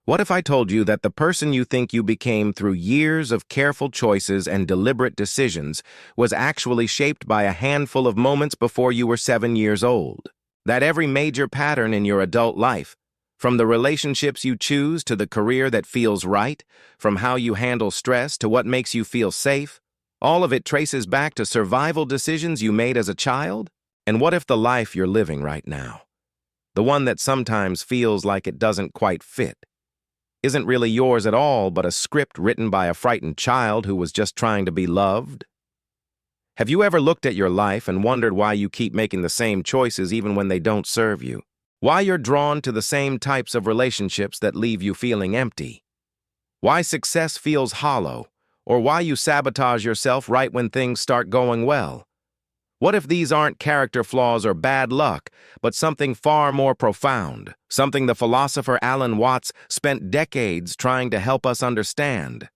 What if I told you that the person you think you became through years of careful choices and deliberate decisions was actually shaped by a handful of moments before you were 7 years old? That every major pattern in your adult life, from the relationships you choose to the career that feels right, from how you handle stress to what makes you feel safe, all of it traces back to survival decisions you made as a child? And what if the life you're living right now, the one that sometimes feels like it doesn't quite fit, isn't really yours at all, but a script written by a frightened child who was just trying to be loved? Have you ever looked at your life and wondered why you keep making the same choices even when they don't serve you? Why you're drawn to the same types of relationships that leave you feeling empty? Why success feels hollow, or why you sabotage yourself right when things start going well? What if these aren't character flaws or bad luck, but something far more profound, something the philosopher Alan Watts spent decades trying to help us understand?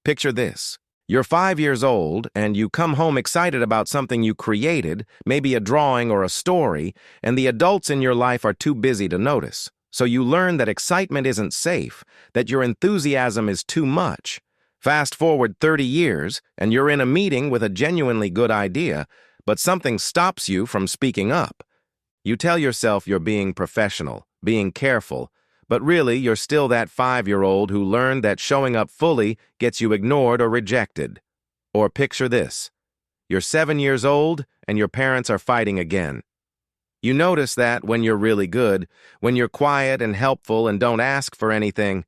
Picture this. You're 5 years old, and you come home excited about something you created, maybe a drawing or a story, and the adults in your life are too busy to notice. So you learn that excitement isn't safe, that your enthusiasm is too much. Fast forward 30 years, and you're in a meeting with a genuinely good idea, but something stops you from speaking up. You tell yourself you're being professional, being careful, but really you're still that 5-year-old who learned that showing up fully gets you ignored or rejected. Or picture this. You're 7 years old and your parents are fighting again. You notice that when you're really good, when you're quiet and helpful and don't ask for anything,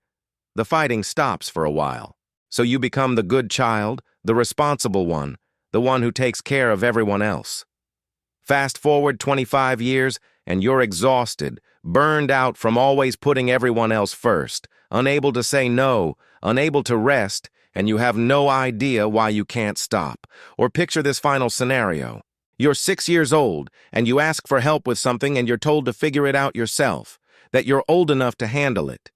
the fighting stops for a while. So you become the good child, the responsible one, the one who takes care of everyone else. Fast forward 25 years, and you're exhausted, burned out from always putting everyone else first, unable to say no, unable to rest, and you have no idea why you can't stop. Or picture this final scenario. You're 6 years old, and you ask for help with something and you're told to figure it out yourself, that you're old enough to handle it.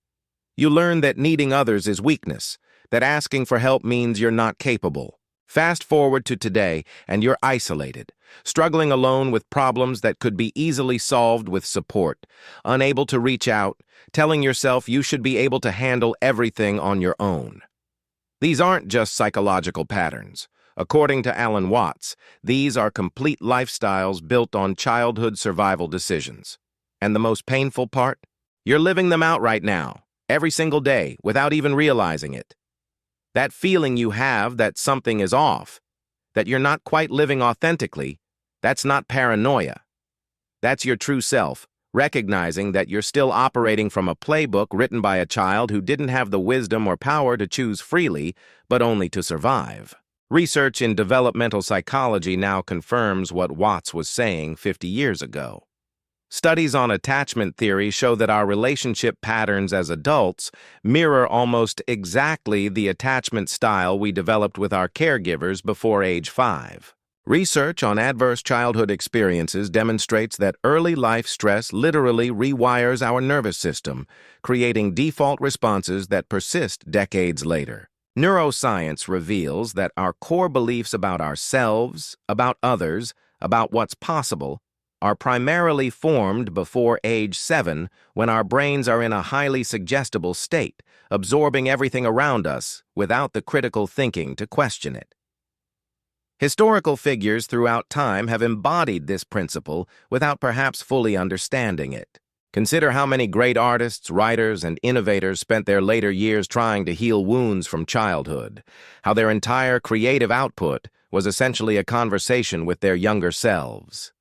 You learn that needing others is weakness, that asking for help means you're not capable. Fast forward to today, and you're isolated, struggling alone with problems that could be easily solved with support, unable to reach out, telling yourself you should be able to handle everything on your own. These aren't just psychological patterns. According to Alan Watts, these are complete lifestyles built on childhood survival decisions. And the most painful part? You're living them out right now, every single day, without even realizing it. That feeling you have that something is off, that you're not quite living authentically, that's not paranoia. That's your true self, recognizing that you're still operating from a playbook written by a child who didn't have the wisdom or power to choose freely, but only to survive. Research in developmental psychology now confirms what Watts was saying 50 years ago. Studies on attachment theory show that our relationship patterns as adults mirror almost exactly the attachment style we developed with our caregivers before age 5. Research on adverse childhood experiences demonstrates that early life stress literally rewires our nervous system, creating default responses that persist decades later. Neuroscience reveals that our core beliefs about ourselves, about others, about what's possible, are primarily formed before age 7 when our brains are in a highly suggestible state, absorbing everything around us without the critical thinking to question it. Historical figures throughout time have embodied this principle without perhaps fully understanding it. Consider how many great artists, writers, and innovators spent their later years trying to heal wounds from childhood, how their entire creative output was essentially a conversation with their younger selves.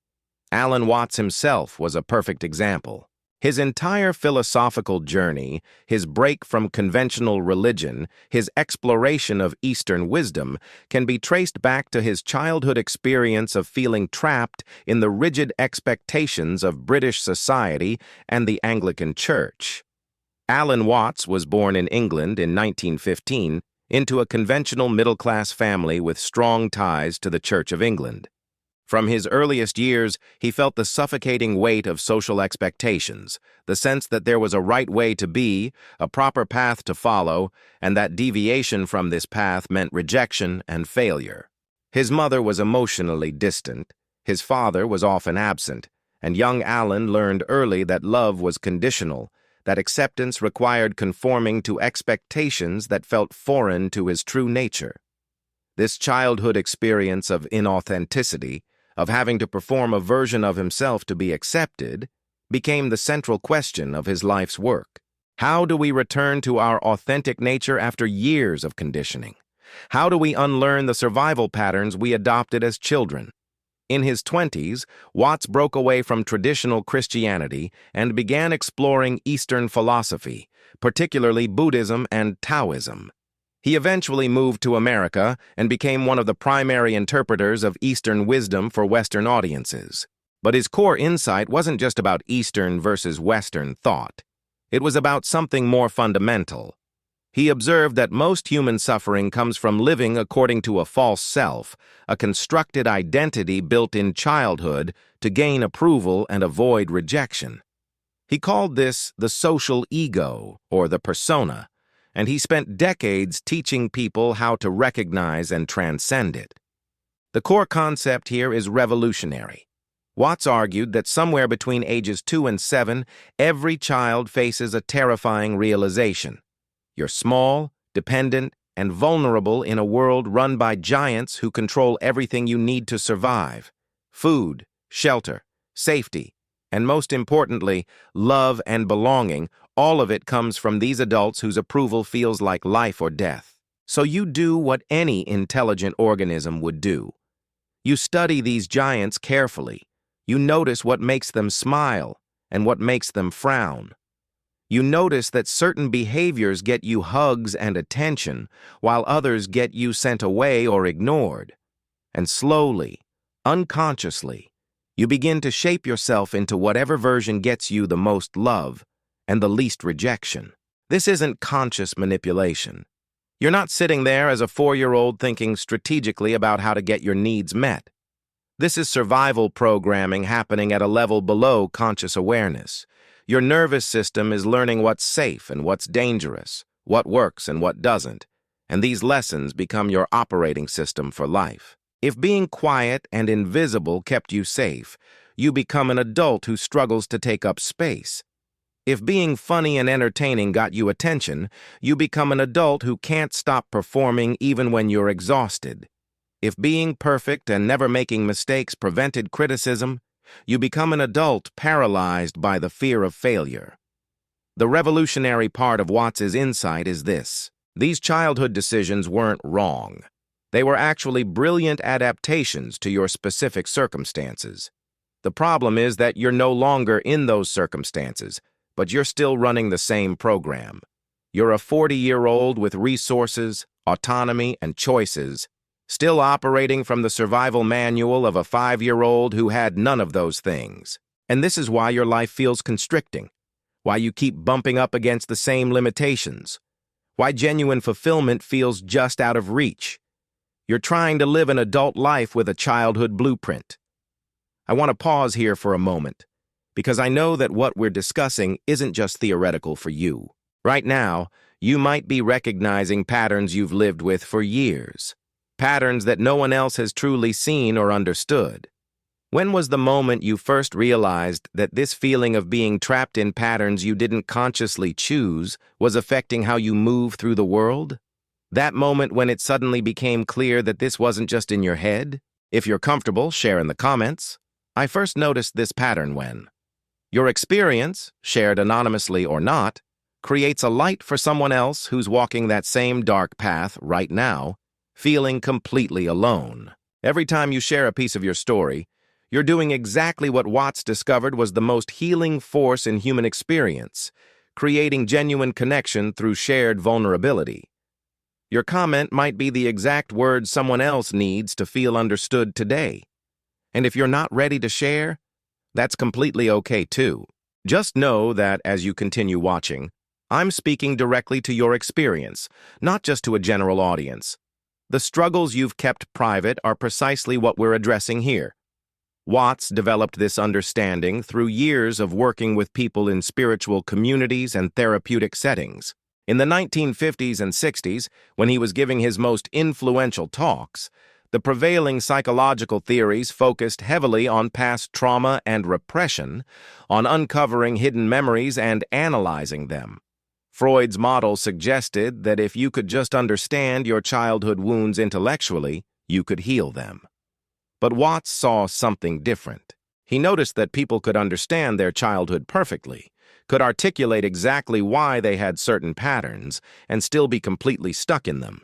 Alan Watts himself was a perfect example. His entire philosophical journey, his break from conventional religion, his exploration of Eastern wisdom, can be traced back to his childhood experience of feeling trapped in the rigid expectations of British society and the Anglican Church. Alan Watts was born in England in 1915 into a conventional middle-class family with strong ties to the Church of England. From his earliest years, he felt the suffocating weight of social expectations, the sense that there was a right way to be, a proper path to follow, and that deviation from this path meant rejection and failure. His mother was emotionally distant, his father was often absent, and young Alan learned early that love was conditional, that acceptance required conforming to expectations that felt foreign to his true nature. This childhood experience of inauthenticity, of having to perform a version of himself to be accepted, became the central question of his life's work. How do we return to our authentic nature after years of conditioning? How do we unlearn the survival patterns we adopted as children? In his 20s, Watts broke away from traditional Christianity and began exploring Eastern philosophy, particularly Buddhism and Taoism. He eventually moved to America and became one of the primary interpreters of Eastern wisdom for Western audiences. But his core insight wasn't just about Eastern versus Western thought. It was about something more fundamental. He observed that most human suffering comes from living according to a false self, a constructed identity built in childhood to gain approval and avoid rejection. He called this the social ego, or the persona, and he spent decades teaching people how to recognize and transcend it. The core concept here is revolutionary. Watts argued that somewhere between ages 2 and 7, every child faces a terrifying realization. You're small, dependent, and vulnerable in a world run by giants who control everything you need to survive: food, shelter, safety, and most importantly, love and belonging. All of it comes from these adults whose approval feels like life or death. So you do what any intelligent organism would do. You study these giants carefully. You notice what makes them smile and what makes them frown. You notice that certain behaviors get you hugs and attention, while others get you sent away or ignored. And slowly, unconsciously, you begin to shape yourself into whatever version gets you the most love and the least rejection. This isn't conscious manipulation. You're not sitting there as a 4-year-old thinking strategically about how to get your needs met. This is survival programming happening at a level below conscious awareness. Your nervous system is learning what's safe and what's dangerous, what works and what doesn't, and these lessons become your operating system for life. If being quiet and invisible kept you safe, you become an adult who struggles to take up space. If being funny and entertaining got you attention, you become an adult who can't stop performing even when you're exhausted. If being perfect and never making mistakes prevented criticism, you become an adult paralyzed by the fear of failure. The revolutionary part of Watts's insight is this: these childhood decisions weren't wrong. They were actually brilliant adaptations to your specific circumstances. The problem is that you're no longer in those circumstances, but you're still running the same program. You're a 40-year-old with resources, autonomy, and choices, still operating from the survival manual of a 5-year-old who had none of those things. And this is why your life feels constricting, why you keep bumping up against the same limitations, why genuine fulfillment feels just out of reach. You're trying to live an adult life with a childhood blueprint. I want to pause here for a moment, because I know that what we're discussing isn't just theoretical for you. Right now, you might be recognizing patterns you've lived with for years, patterns that no one else has truly seen or understood. When was the moment you first realized that this feeling of being trapped in patterns you didn't consciously choose was affecting how you move through the world? That moment when it suddenly became clear that this wasn't just in your head? If you're comfortable, share in the comments. I first noticed this pattern when your experience, shared anonymously or not, creates a light for someone else who's walking that same dark path right now, feeling completely alone. Every time you share a piece of your story, you're doing exactly what Watts discovered was the most healing force in human experience, creating genuine connection through shared vulnerability. Your comment might be the exact words someone else needs to feel understood today. And if you're not ready to share, that's completely okay too. Just know that as you continue watching, I'm speaking directly to your experience, not just to a general audience. The struggles you've kept private are precisely what we're addressing here. Watts developed this understanding through years of working with people in spiritual communities and therapeutic settings. In the 1950s and 60s, when he was giving his most influential talks, The prevailing psychological theories focused heavily on past trauma and repression, on uncovering hidden memories and analyzing them. Freud's model suggested that if you could just understand your childhood wounds intellectually, you could heal them. But Watts saw something different. He noticed that people could understand their childhood perfectly, could articulate exactly why they had certain patterns, and still be completely stuck in them.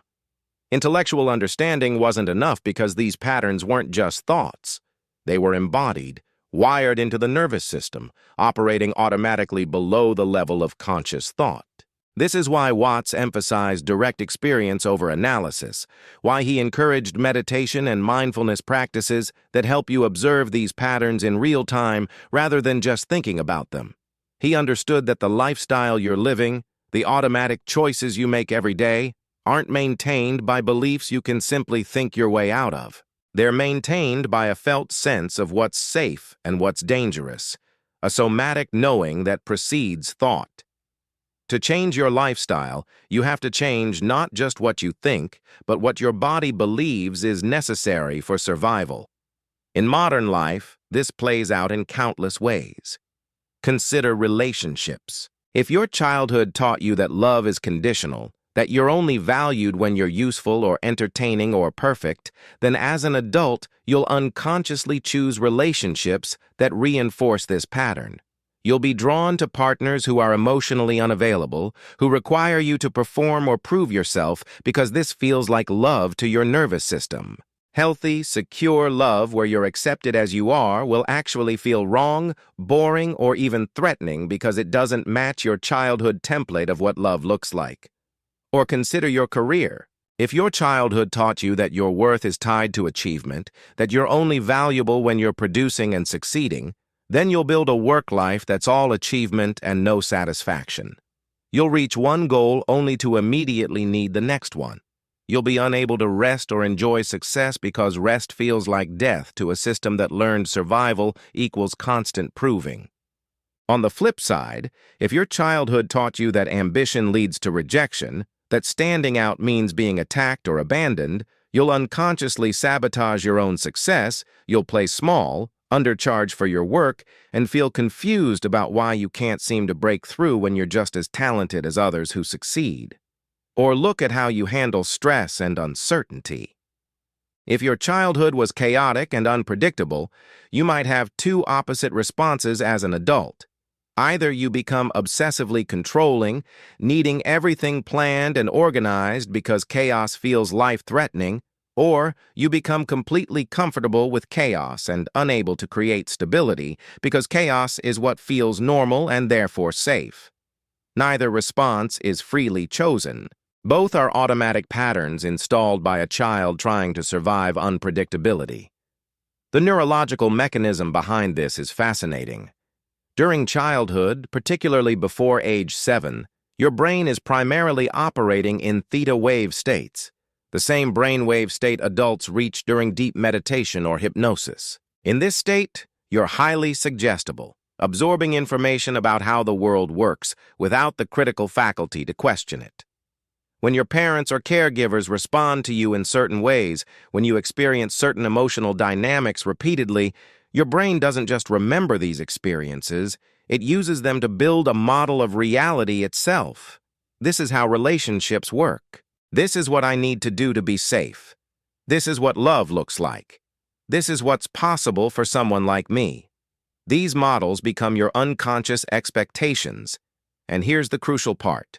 Intellectual understanding wasn't enough because these patterns weren't just thoughts. They were embodied, wired into the nervous system, operating automatically below the level of conscious thought. This is why Watts emphasized direct experience over analysis, why he encouraged meditation and mindfulness practices that help you observe these patterns in real time rather than just thinking about them. He understood that the lifestyle you're living, the automatic choices you make every day, aren't maintained by beliefs you can simply think your way out of. They're maintained by a felt sense of what's safe and what's dangerous, a somatic knowing that precedes thought. To change your lifestyle, you have to change not just what you think, but what your body believes is necessary for survival. In modern life, this plays out in countless ways. Consider relationships. If your childhood taught you that love is conditional, that you're only valued when you're useful or entertaining or perfect, then as an adult, you'll unconsciously choose relationships that reinforce this pattern. You'll be drawn to partners who are emotionally unavailable, who require you to perform or prove yourself because this feels like love to your nervous system. Healthy, secure love where you're accepted as you are will actually feel wrong, boring, or even threatening because it doesn't match your childhood template of what love looks like. Or consider your career. If your childhood taught you that your worth is tied to achievement, that you're only valuable when you're producing and succeeding, then you'll build a work life that's all achievement and no satisfaction. You'll reach one goal only to immediately need the next one. You'll be unable to rest or enjoy success because rest feels like death to a system that learned survival equals constant proving. On the flip side, if your childhood taught you that ambition leads to rejection, that standing out means being attacked or abandoned, you'll unconsciously sabotage your own success, you'll play small, undercharge for your work, and feel confused about why you can't seem to break through when you're just as talented as others who succeed. Or look at how you handle stress and uncertainty. If your childhood was chaotic and unpredictable, you might have two opposite responses as an adult. Either you become obsessively controlling, needing everything planned and organized because chaos feels life-threatening, or you become completely comfortable with chaos and unable to create stability because chaos is what feels normal and therefore safe. Neither response is freely chosen. Both are automatic patterns installed by a child trying to survive unpredictability. The neurological mechanism behind this is fascinating. During childhood, particularly before age 7, your brain is primarily operating in theta wave states, the same brainwave state adults reach during deep meditation or hypnosis. In this state, you're highly suggestible, absorbing information about how the world works without the critical faculty to question it. When your parents or caregivers respond to you in certain ways, when you experience certain emotional dynamics repeatedly, your brain doesn't just remember these experiences, it uses them to build a model of reality itself. This is how relationships work. This is what I need to do to be safe. This is what love looks like. This is what's possible for someone like me. These models become your unconscious expectations. And here's the crucial part.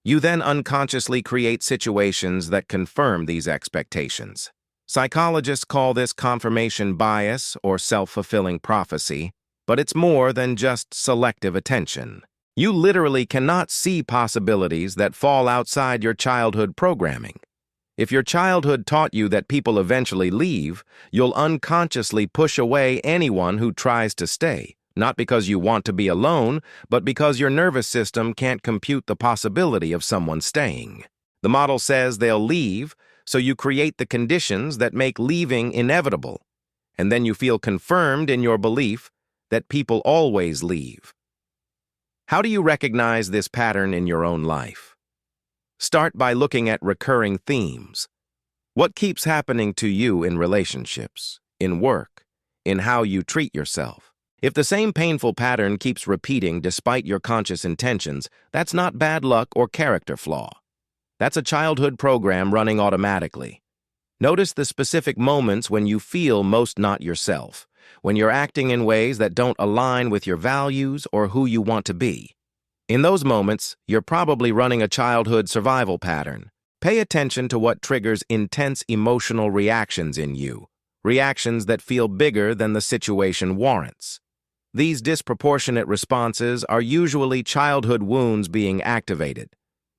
You then unconsciously create situations that confirm these expectations. Psychologists call this confirmation bias or self-fulfilling prophecy, but it's more than just selective attention. You literally cannot see possibilities that fall outside your childhood programming. If your childhood taught you that people eventually leave, you'll unconsciously push away anyone who tries to stay, not because you want to be alone, but because your nervous system can't compute the possibility of someone staying. The model says they'll leave, so you create the conditions that make leaving inevitable, and then you feel confirmed in your belief that people always leave. How do you recognize this pattern in your own life? Start by looking at recurring themes. What keeps happening to you in relationships, in work, in how you treat yourself? If the same painful pattern keeps repeating despite your conscious intentions, that's not bad luck or character flaw. That's a childhood program running automatically. Notice the specific moments when you feel most not yourself, when you're acting in ways that don't align with your values or who you want to be. In those moments, you're probably running a childhood survival pattern. Pay attention to what triggers intense emotional reactions in you, reactions that feel bigger than the situation warrants. These disproportionate responses are usually childhood wounds being activated,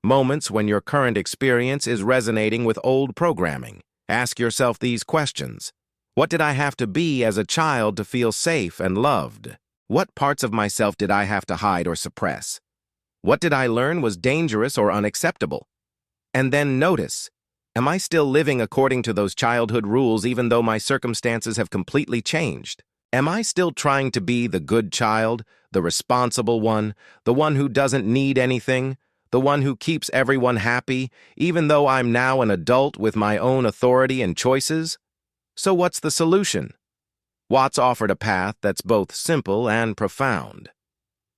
moments when your current experience is resonating with old programming. Ask yourself these questions. What did I have to be as a child to feel safe and loved? What parts of myself did I have to hide or suppress? What did I learn was dangerous or unacceptable? And then notice, am I still living according to those childhood rules even though my circumstances have completely changed? Am I still trying to be the good child, the responsible one, the one who doesn't need anything, the one who keeps everyone happy, even though I'm now an adult with my own authority and choices? So what's the solution? Watts offered a path that's both simple and profound.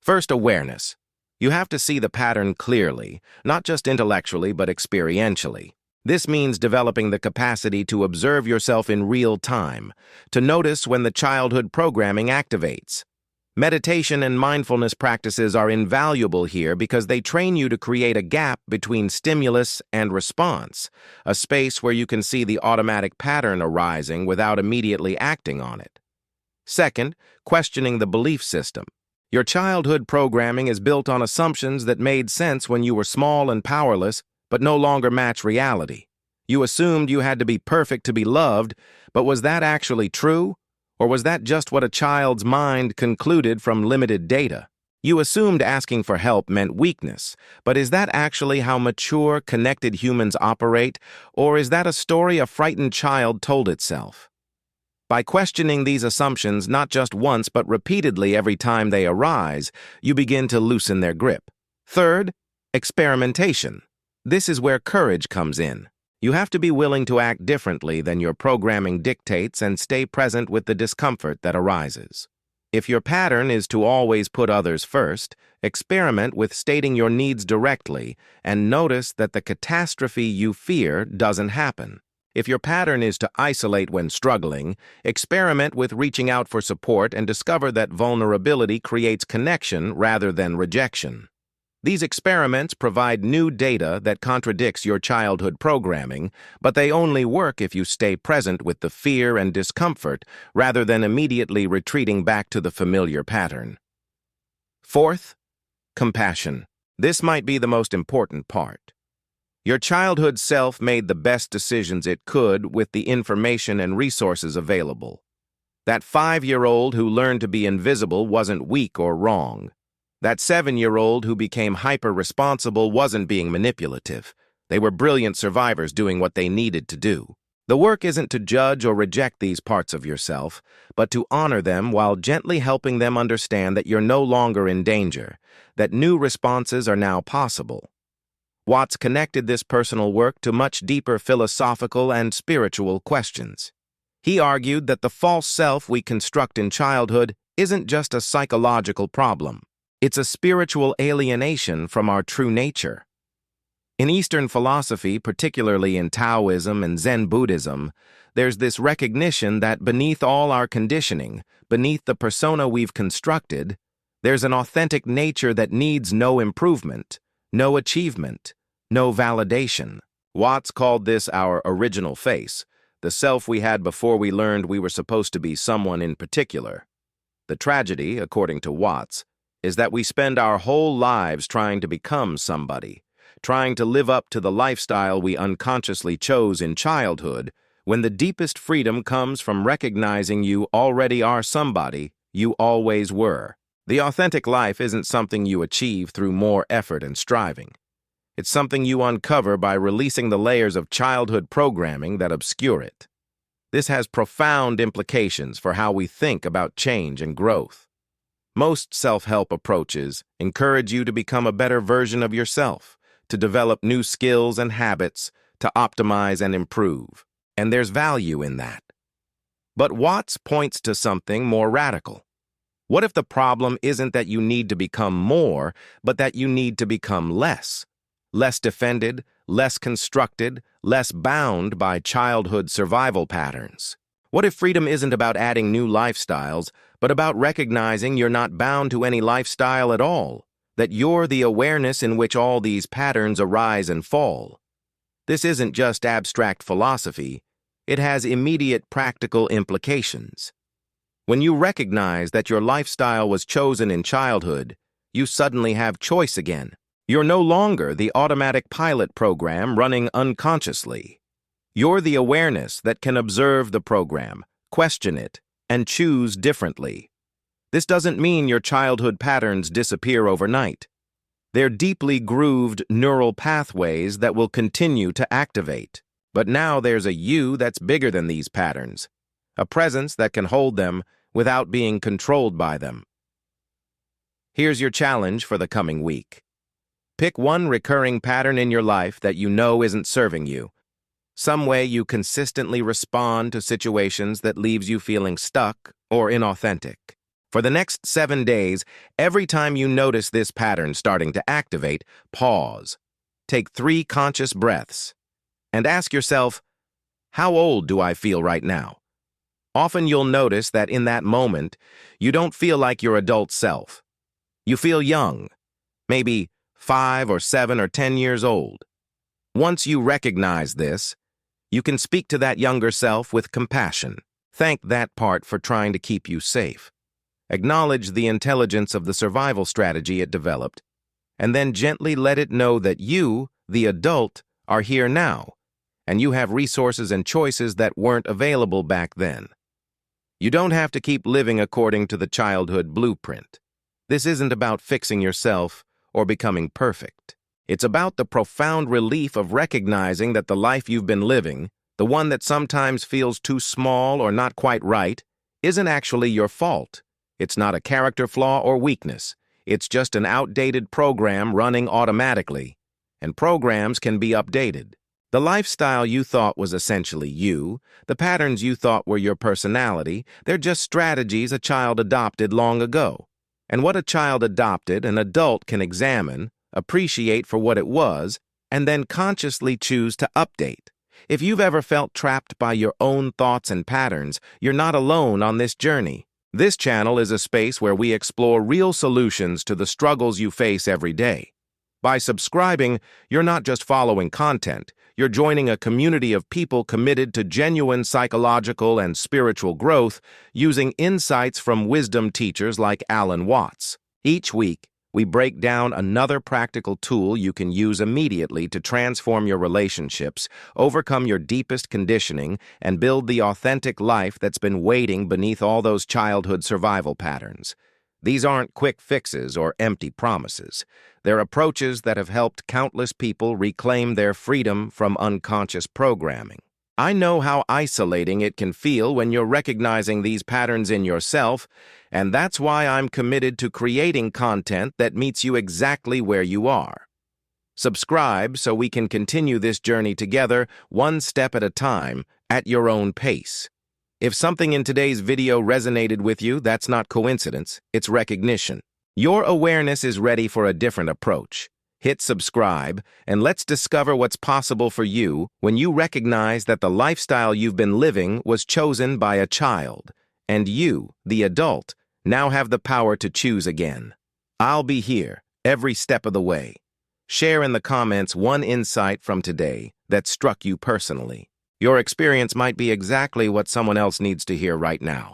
First, awareness. You have to see the pattern clearly, not just intellectually but experientially. This means developing the capacity to observe yourself in real time, to notice when the childhood programming activates. Meditation and mindfulness practices are invaluable here because they train you to create a gap between stimulus and response, a space where you can see the automatic pattern arising without immediately acting on it. Second, questioning the belief system. Your childhood programming is built on assumptions that made sense when you were small and powerless, but no longer match reality. You assumed you had to be perfect to be loved, but was that actually true? Or was that just what a child's mind concluded from limited data? You assumed asking for help meant weakness, but is that actually how mature, connected humans operate, or is that a story a frightened child told itself? By questioning these assumptions not just once but repeatedly every time they arise, you begin to loosen their grip. Third, experimentation. This is where courage comes in. You have to be willing to act differently than your programming dictates and stay present with the discomfort that arises. If your pattern is to always put others first, experiment with stating your needs directly and notice that the catastrophe you fear doesn't happen. If your pattern is to isolate when struggling, experiment with reaching out for support and discover that vulnerability creates connection rather than rejection. These experiments provide new data that contradicts your childhood programming, but they only work if you stay present with the fear and discomfort rather than immediately retreating back to the familiar pattern. Fourth, compassion. This might be the most important part. Your childhood self made the best decisions it could with the information and resources available. That 5-year-old who learned to be invisible wasn't weak or wrong. That 7-year-old who became hyper-responsible wasn't being manipulative. They were brilliant survivors doing what they needed to do. The work isn't to judge or reject these parts of yourself, but to honor them while gently helping them understand that you're no longer in danger, that new responses are now possible. Watts connected this personal work to much deeper philosophical and spiritual questions. He argued that the false self we construct in childhood isn't just a psychological problem. It's a spiritual alienation from our true nature. In Eastern philosophy, particularly in Taoism and Zen Buddhism, there's this recognition that beneath all our conditioning, beneath the persona we've constructed, there's an authentic nature that needs no improvement, no achievement, no validation. Watts called this our original face, the self we had before we learned we were supposed to be someone in particular. The tragedy, according to Watts, is that we spend our whole lives trying to become somebody, trying to live up to the lifestyle we unconsciously chose in childhood, when the deepest freedom comes from recognizing you already are somebody you always were. The authentic life isn't something you achieve through more effort and striving. It's something you uncover by releasing the layers of childhood programming that obscure it. This has profound implications for how we think about change and growth. Most self-help approaches encourage you to become a better version of yourself, to develop new skills and habits, to optimize and improve, and there's value in that. But Watts points to something more radical. What if the problem isn't that you need to become more, but that you need to become less? Less defended, less constructed, less bound by childhood survival patterns. What if freedom isn't about adding new lifestyles, but about recognizing you're not bound to any lifestyle at all, that you're the awareness in which all these patterns arise and fall? This isn't just abstract philosophy, it has immediate practical implications. When you recognize that your lifestyle was chosen in childhood, you suddenly have choice again. You're no longer the automatic pilot program running unconsciously. You're the awareness that can observe the program, question it, and choose differently. This doesn't mean your childhood patterns disappear overnight. They're deeply grooved neural pathways that will continue to activate. But now there's a you that's bigger than these patterns, a presence that can hold them without being controlled by them. Here's your challenge for the coming week. Pick one recurring pattern in your life that you know isn't serving you. Some way you consistently respond to situations that leaves you feeling stuck or inauthentic. For the next 7 days, every time you notice this pattern starting to activate, pause. Take 3 conscious breaths. And ask yourself, how old do I feel right now? Often you'll notice that in that moment, you don't feel like your adult self. You feel young, maybe 5 or 7 or 10 years old. Once you recognize this, you can speak to that younger self with compassion. Thank that part for trying to keep you safe. Acknowledge the intelligence of the survival strategy it developed, and then gently let it know that you, the adult, are here now, and you have resources and choices that weren't available back then. You don't have to keep living according to the childhood blueprint. This isn't about fixing yourself or becoming perfect. It's about the profound relief of recognizing that the life you've been living, the one that sometimes feels too small or not quite right, isn't actually your fault. It's not a character flaw or weakness. It's just an outdated program running automatically. And programs can be updated. The lifestyle you thought was essentially you, the patterns you thought were your personality, they're just strategies a child adopted long ago. And what a child adopted, an adult can examine, appreciate for what it was, and then consciously choose to update. If you've ever felt trapped by your own thoughts and patterns, you're not alone on this journey. This channel is a space where we explore real solutions to the struggles you face every day. By subscribing, you're not just following content, you're joining a community of people committed to genuine psychological and spiritual growth using insights from wisdom teachers like Alan Watts. Each week, we break down another practical tool you can use immediately to transform your relationships, overcome your deepest conditioning, and build the authentic life that's been waiting beneath all those childhood survival patterns. These aren't quick fixes or empty promises. They're approaches that have helped countless people reclaim their freedom from unconscious programming. I know how isolating it can feel when you're recognizing these patterns in yourself, and that's why I'm committed to creating content that meets you exactly where you are. Subscribe so we can continue this journey together, one step at a time, at your own pace. If something in today's video resonated with you, that's not coincidence, it's recognition. Your awareness is ready for a different approach. Hit subscribe, and let's discover what's possible for you when you recognize that the lifestyle you've been living was chosen by a child, and you, the adult, now have the power to choose again. I'll be here, every step of the way. Share in the comments one insight from today that struck you personally. Your experience might be exactly what someone else needs to hear right now.